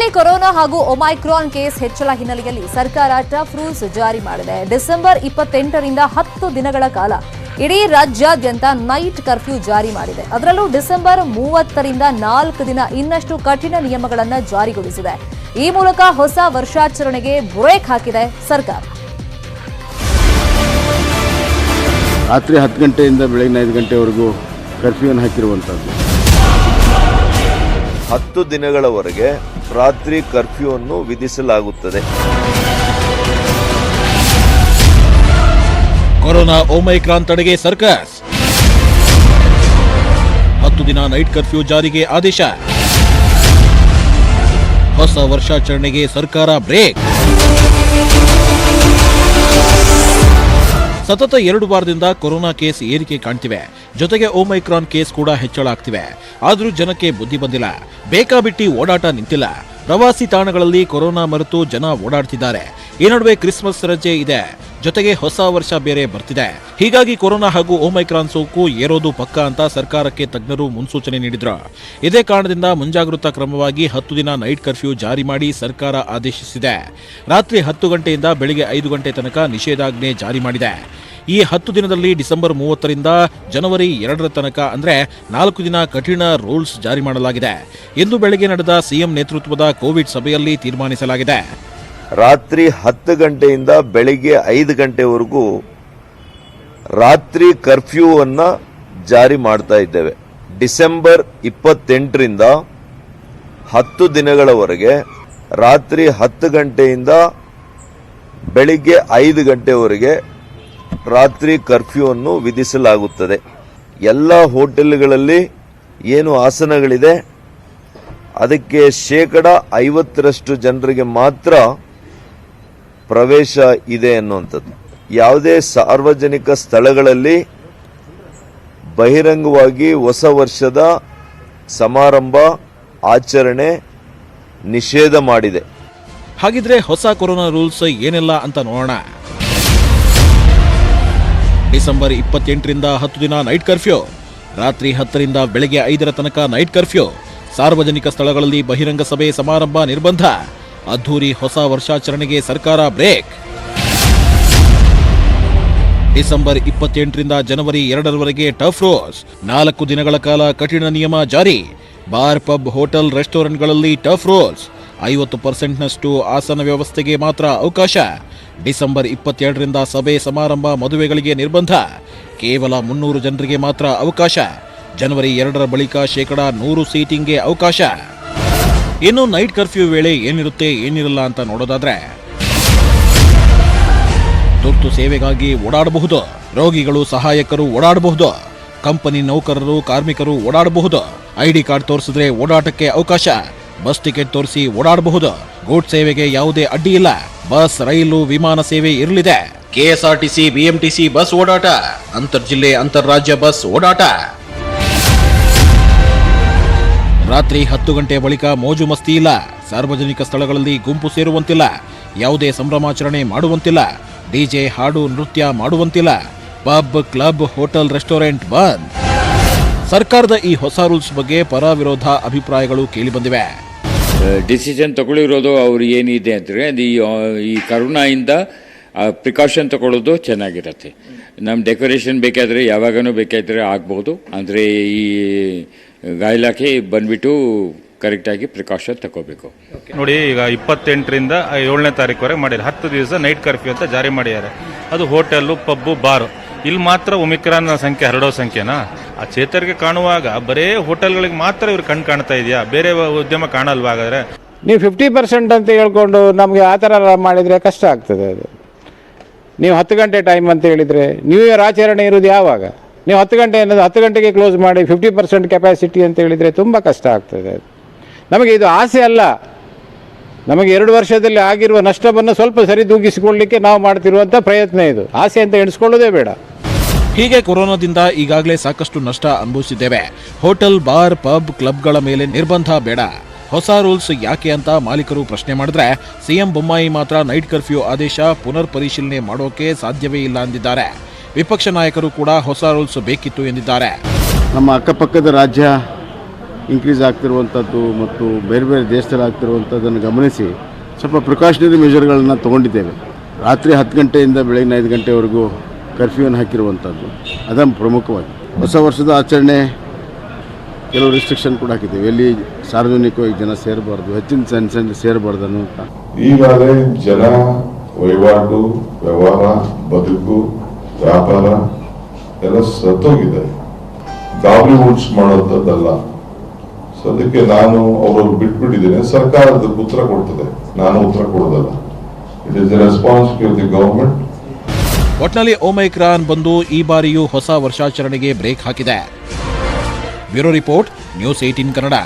ರಾಜ್ಯದಲ್ಲಿ ಕೊರೋನಾ ಹಾಗೂ Omicron case ಹೆಚ್ಚಳ ಹಿನ್ನೆಲೆಯಲ್ಲಿ ಸರ್ಕಾರ ಟಫ್ ರೂಲ್ಸ್ ಜಾರಿ ಮಾಡಿದೆ. ಡಿಸೆಂಬರ್ 28ರಿಂದ 10 ದಿನಗಳ ಕಾಲ ಇಡೀ ರಾಜ್ಯಾದ್ಯಂತ ನೈಟ್ ಕರ್ಫ್ಯೂ ಜಾರಿ ಮಾಡಿದೆ. ಅದರಲ್ಲೂ ಡಿಸೆಂಬರ್ 30ರಿಂದ 4 ದಿನ ಇನ್ನಷ್ಟು ಕಠಿಣ ನಿಯಮಗಳನ್ನು ಜಾರಿಗೊಳಿಸಿದೆ. ಈ ಮೂಲಕ ಹೊಸ ವರ್ಷಾಚರಣೆಗೆ ಬ್ರೇಕ್ ಹಾಕಿದೆ ಸರ್ಕಾರ. ರಾತ್ರಿ 10 ಗಂಟೆಯಿಂದ ಬೆಳಗಿನ 5 ಗಂಟೆವರೆಗೂ ಕರ್ಫ್ಯೂವನ್ನು ಹಾಕಿರುವಂಥದ್ದು. 10 ದಿನಗಳವರೆಗೆ ರಾತ್ರಿ ಕರ್ಫ್ಯೂವನ್ನು ವಿಧಿಸಲಾಗುತ್ತದೆ. ಕೊರೋನಾ ಒಮೈಕ್ರಾನ್ ತಡೆಗೆ ಸರ್ಕಸ್, 10 ದಿನ ನೈಟ್ ಕರ್ಫ್ಯೂ ಜಾರಿಗೆ ಆದೇಶ, ಹೊಸ ವರ್ಷಾಚರಣೆಗೆ ಸರ್ಕಾರ ಬ್ರೇಕ್. ಸತತ 2 ವಾರದಿಂದ ಕೊರೋನಾ ಕೇಸ್ ಏರಿಕೆ ಕಾಣ್ತಿವೆ. ಜೊತೆಗೆ ಒಮೈಕ್ರಾನ್ ಕೇಸ್ ಕೂಡ ಹೆಚ್ಚಳ ಆಗ್ತಿವೆ. ಆದರೂ ಜನಕ್ಕೆ ಬುದ್ಧಿ ಬಂದಿಲ್ಲ. ಬೇಕಾಬಿಟ್ಟಿ ಓಡಾಟ ನಿಂತಿಲ್ಲ. ಪ್ರವಾಸಿ ತಾಣಗಳಲ್ಲಿ ಕೊರೋನಾ ಮರೆತು ಜನ ಓಡಾಡ್ತಿದ್ದಾರೆ. ಈ ನಡುವೆ ಕ್ರಿಸ್ಮಸ್ ರಜೆ ಇದೆ, ಜೊತೆಗೆ ಹೊಸ ವರ್ಷ ಬೇರೆ ಬರ್ತಿದೆ. ಹೀಗಾಗಿ ಕೊರೋನಾ ಹಾಗೂ ಒಮೈಕ್ರಾನ್ ಸೋಂಕು ಏರೋದು ಪಕ್ಕ ಅಂತ ಸರ್ಕಾರಕ್ಕೆ ತಜ್ಞರು ಮುನ್ಸೂಚನೆ ನೀಡಿದ್ರು. ಇದೇ ಕಾರಣದಿಂದ ಮುಂಜಾಗ್ರತಾ ಕ್ರಮವಾಗಿ 10 ದಿನ ನೈಟ್ ಕರ್ಫ್ಯೂ ಜಾರಿ ಮಾಡಿ ಸರ್ಕಾರ ಆದೇಶಿಸಿದೆ. ರಾತ್ರಿ 10 ಗಂಟೆಯಿಂದ ಬೆಳಿಗ್ಗೆ 5 ಗಂಟೆ ತನಕ ನಿಷೇಧಾಜ್ಞೆ ಜಾರಿ ಮಾಡಿದೆ. ಈ 10 ದಿನದಲ್ಲಿ ಡಿಸೆಂಬರ್ 30ರಿಂದ ಜನವರಿ 2ರ ತನಕ ಅಂದ್ರೆ 4 ದಿನ ಕಠಿಣ ರೂಲ್ಸ್ ಜಾರಿ ಮಾಡಲಾಗಿದೆ ಎಂದು ಬೆಳಗ್ಗೆ ನಡೆದ ಸಿಎಂ ನೇತೃತ್ವದ ಕೋವಿಡ್ ಸಭೆಯಲ್ಲಿ ತೀರ್ಮಾನಿಸಲಾಗಿದೆ. ರಾತ್ರಿ 10 ಗಂಟೆಯಿಂದ ಬೆಳಿಗ್ಗೆ 5 ಗಂಟೆವರೆಗೂ ರಾತ್ರಿ ಕರ್ಫ್ಯೂ ಅನ್ನ ಜಾರಿ ಮಾಡ್ತಾ ಇದ್ದೇವೆ. ಡಿಸೆಂಬರ್ 28ರಿಂದ 10 ದಿನಗಳವರೆಗೆ ರಾತ್ರಿ 10 ಗಂಟೆಯಿಂದ ಬೆಳಿಗ್ಗೆ 5 ಗಂಟೆವರೆಗೆ ರಾತ್ರಿ ಕರ್ಫ್ಯೂ ಅನ್ನು ವಿಧಿಸಲಾಗುತ್ತದೆ. ಎಲ್ಲ ಹೋಟೆಲ್ಗಳಲ್ಲಿ ಏನು ಆಸನಗಳಿದೆ ಅದಕ್ಕೆ 50% ಜನರಿಗೆ ಮಾತ್ರ ಪ್ರವೇಶ ಇದೆ ಅನ್ನುವಂಥದ್ದು. ಯಾವುದೇ ಸಾರ್ವಜನಿಕ ಸ್ಥಳಗಳಲ್ಲಿ ಬಹಿರಂಗವಾಗಿ ಹೊಸ ವರ್ಷದ ಸಮಾರಂಭ ಆಚರಣೆ ನಿಷೇಧ ಮಾಡಿದೆ. ಹಾಗಿದ್ರೆ ಹೊಸ ಕೊರೋನಾ ರೂಲ್ಸ್ ಏನೆಲ್ಲ ಅಂತ ನೋಡೋಣ. ಡಿಸೆಂಬರ್ 28ರಿಂದ 10 ದಿನ ನೈಟ್ ಕರ್ಫ್ಯೂ, ರಾತ್ರಿ 10ರಿಂದ ಬೆಳಗ್ಗೆ 5ರ ತನಕ ನೈಟ್ ಕರ್ಫ್ಯೂ, ಸಾರ್ವಜನಿಕ ಸ್ಥಳಗಳಲ್ಲಿ ಬಹಿರಂಗ ಸಭೆ ಸಮಾರಂಭ ನಿರ್ಬಂಧ, ಅದ್ಧೂರಿ ಹೊಸ ವರ್ಷಾಚರಣೆಗೆ ಸರ್ಕಾರ ಬ್ರೇಕ್. ಡಿಸೆಂಬರ್ 28ರಿಂದ ಜನವರಿ 2ರವರೆಗೆ ಟಫ್ ರೂಲ್ಸ್, 4 ದಿನಗಳ ಕಾಲ ಕಠಿಣ ನಿಯಮ ಜಾರಿ, ಬಾರ್ ಪಬ್ ಹೋಟೆಲ್ ರೆಸ್ಟೋರೆಂಟ್ಗಳಲ್ಲಿ ಟಫ್ ರೂಲ್ಸ್, 50%ನಷ್ಟು ಆಸನ ವ್ಯವಸ್ಥೆಗೆ ಮಾತ್ರ ಅವಕಾಶ. ಡಿಸೆಂಬರ್ 22ರಿಂದ ಸಭೆ ಸಮಾರಂಭ ಮದುವೆಗಳಿಗೆ ನಿರ್ಬಂಧ, ಕೇವಲ 300 ಜನರಿಗೆ ಮಾತ್ರ ಅವಕಾಶ. ಜನವರಿ 2ರ ಬಳಿಕ 100% ಸೀಟಿಂಗ್ಗೆ ಅವಕಾಶ. ಇನ್ನು ನೈಟ್ ಕರ್ಫ್ಯೂ ವೇಳೆ ಏನಿರುತ್ತೆ ಏನಿರಲ್ಲ ಅಂತ ನೋಡೋದಾದ್ರೆ, ತುರ್ತು ಸೇವೆಗಾಗಿ ಓಡಾಡಬಹುದು, ರೋಗಿಗಳು ಸಹಾಯಕರು ಓಡಾಡಬಹುದು, ಕಂಪನಿ ನೌಕರರು ಕಾರ್ಮಿಕರು ಓಡಾಡಬಹುದು, ಐಡಿ ಕಾರ್ಡ್ ತೋರಿಸಿದ್ರೆ ಓಡಾಟಕ್ಕೆ ಅವಕಾಶ, ಬಸ್ ಟಿಕೆಟ್ ತೋರಿಸಿ ಓಡಾಡಬಹುದು, ಗೂಡ್ ಸೇವೆಗೆ ಯಾವುದೇ ಅಡ್ಡಿ ಇಲ್ಲ, ಬಸ್ ರೈಲು ವಿಮಾನ ಸೇವೆ ಇರಲಿದೆ, ಕೆಎಸ್ಆರ್ಟಿಸಿ ಬಿಎಂಟಿಸಿ ಬಸ್ ಓಡಾಟ, ಅಂತರ್ಜಿಲ್ಲೆ ಅಂತರ್ರಾಜ್ಯ ಬಸ್ ಓಡಾಟ. ರಾತ್ರಿ 10 ಗಂಟೆ ಬಳಿಕ ಮೋಜು ಮಸ್ತಿ ಇಲ್ಲ, ಸಾರ್ವಜನಿಕ ಸ್ಥಳಗಳಲ್ಲಿ ಗುಂಪು ಸೇರುವಂತಿಲ್ಲ, ಯಾವುದೇ ಸಂಭ್ರಮಾಚರಣೆ ಮಾಡುವಂತಿಲ್ಲ, ಡಿಜೆ ಹಾಡು ನೃತ್ಯ ಮಾಡುವಂತಿಲ್ಲ, ಪಬ್ ಕ್ಲಬ್ ಹೋಟೆಲ್ ರೆಸ್ಟೋರೆಂಟ್ ಬಂದ್. ಸರ್ಕಾರದ ಈ ಹೊಸ ರೂಲ್ಸ್ ಬಗ್ಗೆ ಪರ ವಿರೋಧ ಅಭಿಪ್ರಾಯಗಳು ಕೇಳಿಬಂದಿವೆ. ಡಿಸಿಷನ್ ತಗೊಳ್ಳಿರೋದು ಅವ್ರು ಏನಿದೆ ಅಂದರೆ ಈ ಕರೋನಾಯಿಂದ ಪ್ರಿಕಾಷನ್ ತಗೊಳ್ಳೋದು ಚೆನ್ನಾಗಿರುತ್ತೆ. ನಮ್ಮ ಡೆಕೋರೇಷನ್ ಬೇಕಾದರೆ ಯಾವಾಗನೂ ಬೇಕಾದರೆ ಆಗ್ಬೋದು. ಅಂದರೆ ಈ ಗಾಯಲಾಖೆ ಬಂದ್ಬಿಟ್ಟು ಕರೆಕ್ಟಾಗಿ ಪ್ರಿಕಾಷನ್ ತಗೋಬೇಕು. ನೋಡಿ, ಈಗ 28ರಿಂದ 7ನೇ ತಾರೀಕುವರೆಗೆ ಮಾಡಿದ್ದಾರೆ. 10 ದಿವಸ ನೈಟ್ ಕರ್ಫ್ಯೂ ಅಂತ ಜಾರಿ ಮಾಡಿದ್ದಾರೆ. ಅದು ಹೋಟೆಲ್ಲು ಪಬ್ಬು ಬಾರು. ಇಲ್ಲಿ ಮಾತ್ರ ಒಮಿಕ್ರಾನ್ ಸಂಖ್ಯೆ ಹರಡೋ ಸಂಖ್ಯೆನಾ ಆ ಚೇತರಿಗೆ ಕಾಣುವಾಗ ಬರೇ ಹೋಟೆಲ್ಗಳಿಗೆ ಮಾತ್ರ ಇವ್ರು ಕಣ್ ಕಾಣ್ತಾ ಇದೆಯಾ? ಬೇರೆ ಉದ್ಯಮ ಕಾಣಲ್ವಾ? ಹಾಗಾದ್ರೆ ನೀವು 50% ಅಂತ ಹೇಳ್ಕೊಂಡು ನಮಗೆ ಆ ಥರ ಮಾಡಿದರೆ ಕಷ್ಟ ಆಗ್ತದೆ. ಅದು ನೀವು 10 ಗಂಟೆ ಟೈಮ್ ಅಂತ ಹೇಳಿದರೆ ನ್ಯೂ ಇಯರ್ ಆಚರಣೆ ಇರೋದು ಯಾವಾಗ? ನೀವು 10 ಗಂಟೆ ಅನ್ನೋದು 10 ಗಂಟೆಗೆ ಕ್ಲೋಸ್ ಮಾಡಿ 50% ಕೆಪಾಸಿಟಿ ಅಂತ ಹೇಳಿದರೆ ತುಂಬ ಕಷ್ಟ ಆಗ್ತದೆ. ನಮಗೆ ಇದು ಆಸೆ ಅಲ್ಲ, ನಮಗೆ 2 ವರ್ಷದಲ್ಲಿ ಆಗಿರುವ ನಷ್ಟವನ್ನು ಸ್ವಲ್ಪ ಸರಿದೂಗಿಸಿಕೊಳ್ಳಲಿಕ್ಕೆ ನಾವು ಮಾಡ್ತಿರುವಂಥ ಪ್ರಯತ್ನ ಇದು. ಆಸೆ ಅಂತ ಎಣಿಸ್ಕೊಳ್ಳೋದೇ ಬೇಡ. ಹೀಗೆ ಕೊರೋನಾದಿಂದ ಈಗಾಗಲೇ ಸಾಕಷ್ಟು ನಷ್ಟ ಅನುಭವಿಸಿದ್ದೇವೆ. ಹೋಟೆಲ್ ಬಾರ್ ಪಬ್ ಕ್ಲಬ್ಗಳ ಮೇಲೆ ನಿರ್ಬಂಧ ಬೇಡ. ಹೊಸ ರೂಲ್ಸ್ ಯಾಕೆ ಅಂತ ಮಾಲೀಕರು ಪ್ರಶ್ನೆ ಮಾಡಿದ್ರೆ ಸಿಎಂ ಬೊಮ್ಮಾಯಿ ಮಾತ್ರ ನೈಟ್ ಕರ್ಫ್ಯೂ ಆದೇಶ ಪುನರ್ ಪರಿಶೀಲನೆ ಮಾಡೋಕೆ ಸಾಧ್ಯವೇ ಇಲ್ಲ ಎಂದಿದ್ದಾರೆ. ವಿಪಕ್ಷ ನಾಯಕರು ಕೂಡ ಹೊಸ ರೂಲ್ಸ್ ಬೇಕಿತ್ತು ಎಂದಿದ್ದಾರೆ. ನಮ್ಮ ಅಕ್ಕಪಕ್ಕದ ರಾಜ್ಯ ಇನ್ಕ್ರೀಸ್ ಆಗ್ತಿರುವಂಥದ್ದು ಮತ್ತು ಬೇರೆ ಬೇರೆ ದೇಶದಲ್ಲಿ ಆಗ್ತಿರುವಂಥದ್ದನ್ನು ಗಮನಿಸಿ ಸ್ವಲ್ಪ ಪ್ರಿಕಾಷನರಿ ಮೆಷರ್ಗಳನ್ನು ತೊಗೊಂಡಿದ್ದೇವೆ. ರಾತ್ರಿ 10 ಗಂಟೆಯಿಂದ ಬೆಳಗಿನ 5 ಗಂಟೆವರೆಗೂ ಕರ್ಫ್ಯೂವನ್ನು ಹಾಕಿರುವಂಥದ್ದು ಅದನ್ನು ಪ್ರಮುಖವಾಗಿ. ಹೊಸ ವರ್ಷದ ಆಚರಣೆ ಕೆಲವು ರಿಸ್ಟ್ರಿಕ್ಷನ್ ಕೂಡ ಹಾಕಿದ್ದೇವೆ. ಎಲ್ಲಿ ಸಾರ್ವಜನಿಕವಾಗಿ ಜನ ಸೇರಬಾರ್ದು, ಹೆಚ್ಚಿನ ಸಂಖ್ಯೆಯಲ್ಲಿ ಸೇರಬಾರ್ದು ಅನ್ನುವಂಥ. ಈಗಾಗಲೇ ಜನ ವಹಿವಾಟು, ವ್ಯವಹಾರ, ಬದುಕು, ವ್ಯಾಪಾರ ಎಲ್ಲ ಸತ್ತೋಗಿದೆ. ಗಾಬರಿ ವುಡ್ಸ್ ಮಾಡೋದಲ್ಲ. ಸೊ ಅದಕ್ಕೆ ನಾನು ಅವರು ಬಿಟ್ಬಿಟ್ಟಿದ್ದೇನೆ. ಸರ್ಕಾರದ ಉತ್ತರ ಕೊಡ್ತದೆ, ನಾನು ಉತ್ತರ ಕೊಡೋದಲ್ಲ. It is the responsibility of the government. ಒಟ್ನಲ್ಲಿ ಒಮೈಕ್ರಾನ್ ಬಂದು ಈ ಬಾರಿಯೂ ಹೊಸ ವರ್ಷಾಚರಣೆಗೆ ಬ್ರೇಕ್ ಹಾಕಿದೆ. Bureau report, news 18 Kannada.